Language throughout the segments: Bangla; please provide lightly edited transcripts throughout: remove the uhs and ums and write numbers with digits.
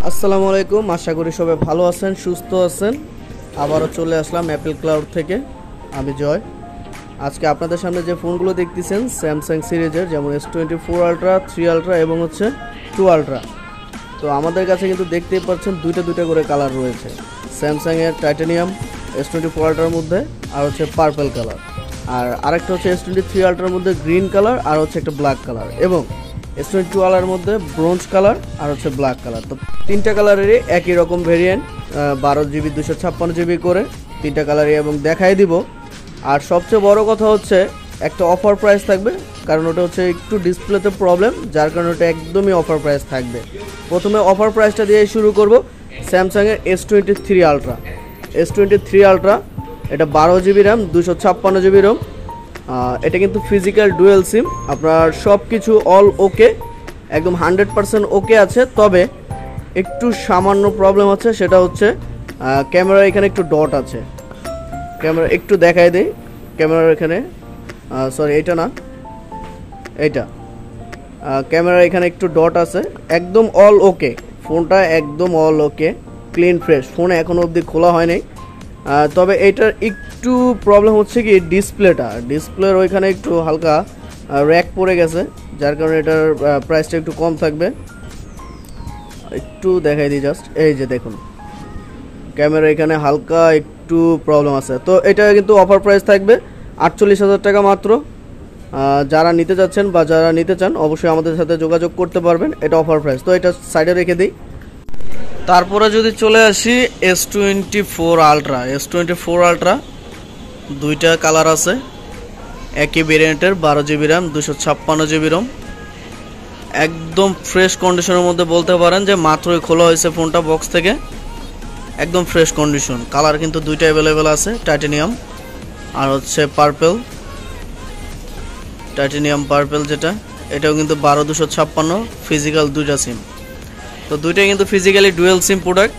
আসসালামু আলাইকুম, আশা করি সবাই ভালো আছেন, সুস্থ আছেন। আবারও চলে আসলাম অ্যাপেল ক্লাউড থেকে। আমি জয়। আজকে আপনাদের সামনে যে ফোনগুলো দেখতেছেন স্যামসাং সিরিজের, যেমন S24 আলট্রা, 3 আলট্রা এবং 2 আলট্রা। তো আমাদের কাছে কিন্তু দেখতেই পাচ্ছেন দুইটা করে কালার রয়েছে। স্যামসাংয়ের টাইটানিয়াম S24 আলট্রার মধ্যে, আর পার্পল কালার, আর আরেকটা S23 আলট্রার মধ্যে গ্রিন কালার, আর একটা ব্ল্যাক কালার, এবং S22 আলট্রার মধ্যে ব্রোঞ্জ কালার আর ব্ল্যাক কালার। তো তিনটা কালারেরই একই রকম ভেরিয়েন্ট, 12GB 256GB করে তিনটা কালারই, এবং দেখাই দিব। আর সবচেয়ে বড় কথা একটা অফার প্রাইস থাকবে, কারণ ওটা একটু ডিসপ্লেতে প্রবলেম, যার কারণে ওটা একদমই অফার প্রাইস থাকবে। প্রথমে অফার প্রাইসটা দিয়ে শুরু করব। স্যামসাংয়ের S23 আলট্রা। S23 আলট্রা এটা 12GB র্যাম, 256GB রোম। এটা কিন্তু ফিজিক্যাল ডুয়েল সিম। আপনার সব কিছু অল ওকে, একদম 100% ওকে আছে। তবে একটু সামান্য প্রবলেম আছে, সেটা ক্যামেরা এখানে একটু ডট আছে। ক্যামেরা একটু দেখাই দেই। ক্যামেরার এখানে সরি, এটা না, এইটা ক্যামেরার এখানে একটু ডট আছে। একদম অল ওকে, ফোনটা একদম অল ওকে, ক্লিন ফ্রেশ। ফোন এখনও অবধি খোলা হয়নি। তবে এটার একটু প্রবলেম কি ডিসপ্লের ওইখানে একটু হালকা র্যাক পড়ে গেছে, যার কারণে এটার প্রাইসটা একটু কম থাকবে। একটু দেখাই দিই জাস্ট, এই যে দেখুন ক্যামেরা এখানে হালকা একটু প্রবলেম আছে। তো এটা কিন্তু অফার প্রাইস থাকবে 48,000 টাকা মাত্র। যারা নিতে যাচ্ছেন বা যারা নিতে চান অবশ্যই আমাদের সাথে যোগাযোগ করতে পারবেন। এটা অফার প্রাইস, তো এটা সাইডে রেখে দিই। তারপরে যদি চলে আসি S24 আলট্রা। S24 আলট্রা দুইটা কালার আছে, একই ভেরিয়েন্টের, 12GB র্যাম, 256GB রোম। একদম ফ্রেশ কন্ডিশনের মধ্যে বলতে পারেন যে মাত্রই খোলা হয়েছে ফোনটা বক্স থেকে, একদম ফ্রেশ কন্ডিশন। কালার কিন্তু দুইটা অ্যাভেলেবেল আছে, টাইটানিয়াম আর পার্পল। টাইটানিয়াম পার্পল যেটা, এটাও কিন্তু 12/256 ফিজিক্যাল দুইটা সিম। তো দুইটাই কিন্তু ফিজিক্যালি ডুয়েল সিম প্রোডাক্ট,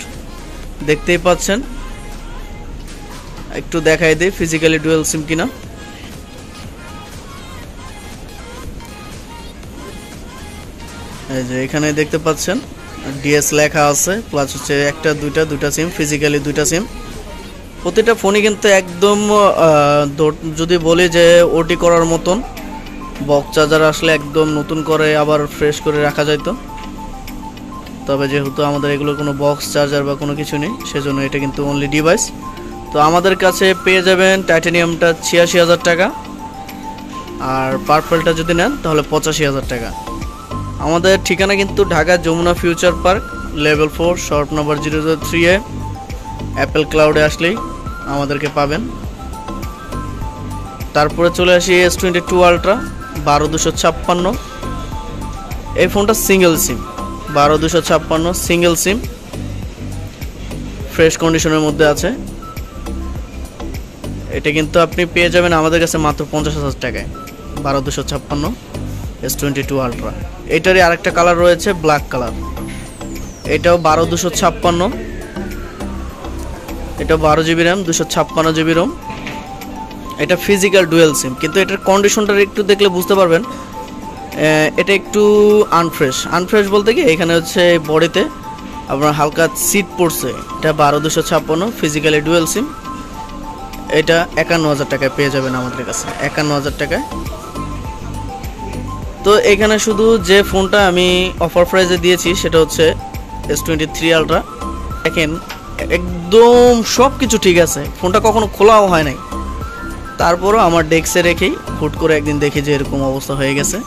দেখতেই পাচ্ছেন। একটু দেখাই দিই ফিজিক্যালি ডুয়েল সিম কিনা। এই যে এখানে দেখতে পাচ্ছেন ডিএস লেখা আছে, প্লাস একটা দুইটা সিম, ফিজিক্যালি দুইটা সিম। প্রতিটা ফোনই কিন্তু একদম যদি বলি যে ওটি করার মতন। বক্স চার্জার আসলে একদম নতুন করে আবার ফ্রেশ করে রাখা যাইতো, তবে যেহেতু আমাদের এগুলো কোনো বক্স চার্জার বা কোনো কিছু নেই, সেজন্য এটা কিন্তু অনলি ডিভাইস। তো আমাদের কাছে পেয়ে যাবেন টাইটানিয়ামটা 86,000 টাকা, আর পার্পলটা যদি নেন তাহলে 85,000 টাকা। আমাদের ঠিকানা কিন্তু Dhaka Jamuna future park, level 4, shop number 003-এ। অ্যাপেল ক্লাউডে আসলেই আমাদেরকে পাবেন। তারপরে চলে আসি S22 আলট্রা 12/256। এই ফোনটা সিঙ্গেল সিম, 12/256 সিঙ্গেল সিম, ফ্রেশ কন্ডিশনের মধ্যে আছে। এটা কিন্তু আপনি পেয়ে যাবেন আমাদের কাছে মাত্র 50,000 টাকায়, 12/256 S22 আলট্রা। এটারই আরেকটা কালার রয়েছে, ব্ল্যাক কালার। এটাও 12/256, এটা 12GB র্যাম, 256GB রোম। এটা ফিজিক্যাল ডুয়েল সিম, কিন্তু এটার কন্ডিশনটা একটু দেখলে বুঝতে পারবেন এটা একটু আনফ্রেশ বলতে কি, এখানে বডিতে আপনার হালকা সিট পড়ছে। এটা 12/256 ফিজিক্যালি ডুয়েল সিম। এটা 51,000 টাকায় পেয়ে যাবেন আমাদের কাছে, 51,000 টাকায়। তো এখানে শুধু যে ফোনটা আমি অফার প্রাইসে দিয়েছি সেটা S23 আলট্রা। দেখেন একদম সব কিছু ঠিক আছে, ফোনটা কখনো খোলাও হয় নাই। তারপরও আমার ডেস্কে রেখেই হুট করে একদিন দেখি যে এরকম অবস্থা হয়ে গেছে।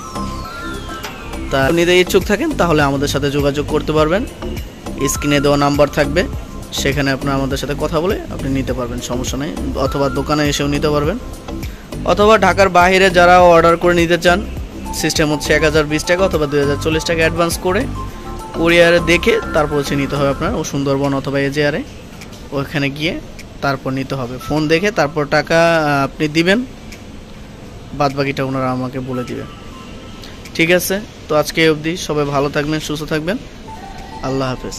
তা নিতে ইচ্ছুক থাকেন তাহলে আমাদের সাথে যোগাযোগ করতে পারবেন। স্ক্রিনে দেওয়া নাম্বার থাকবে, সেখানে আপনারা আমাদের সাথে কথা বলে আপনি নিতে পারবেন, সমস্যা নেই। অথবা দোকানে এসেও নিতে পারবেন, অথবা ঢাকার বাইরে যারা অর্ডার করে নিতে চান, সিস্টেম 1020 টাকা অথবা 2040 টাকা অ্যাডভান্স করে কুরিয়ারে দেখে তারপর নিতে হবে আপনার, ও সুন্দরবন অথবা এজিআরে ওখানে গিয়ে তারপর নিতে হবে। ফোন দেখে তারপর টাকা আপনি দিবেন, বাদবাকিটা ওনারা আমাকে বলে দিবেন। ঠিক আছে, তো আজকে অবধি সবাই ভালো থাকবেন, সুস্থ থাকবেন। আল্লাহ হাফেজ।